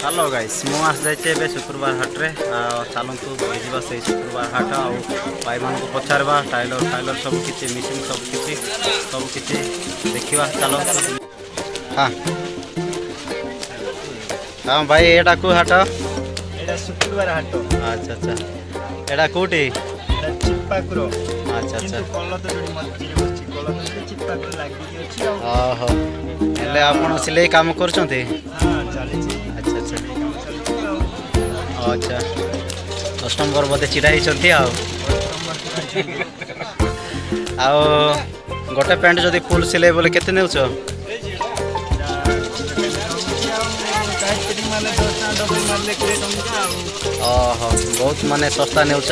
Hello guys मु आस जाइए शुक्रवार हाट्रे चलतु बुझा से शुक्रवार हाट आई मान को पचारवा टाइलर फाइलर सब किसी मिसिंग सब किसी देखा चलतु। हाँ हाँ भाई एटा को हाट एटा शुक्रवार हाट। अच्छा अच्छा एटा कोटी चिप्पाकुर। अच्छा अच्छा कलत जोड़ी मझे बस कलत चिप्पाकुर लगी अछि। ओहो हेले आपण सिलाई काम करछंती। हां चली छी। अच्छा अच्छा अच्छा कस्टमर बोधे चिड़ा ही आओ गोटे पैंट जदि फुल सिलाई बोले केते नेउछ। ओहो बहुत माने सस्ता नेउछ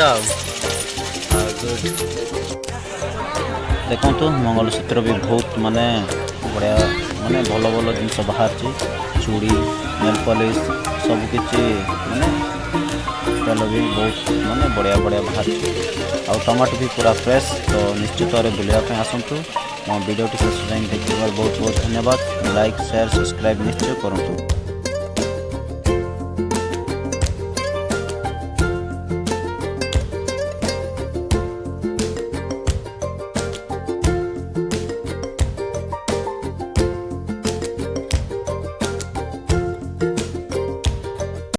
देखु मंगलसूत्र भी बहुत माने बढ़िया माने भल भल जिन बाहर चूड़ी नेल पॉलिश सबकि माने तेल भी बहुत माने बढ़िया बढ़िया बाहर आ टमाटो भी पूरा फ्रेश तो निश्चित भाव बुलाया आसतु मो वीडियो शेष जाए देखिए बहुत बहुत धन्यवाद। लाइक शेयर सब्सक्राइब निश्चय करूँ।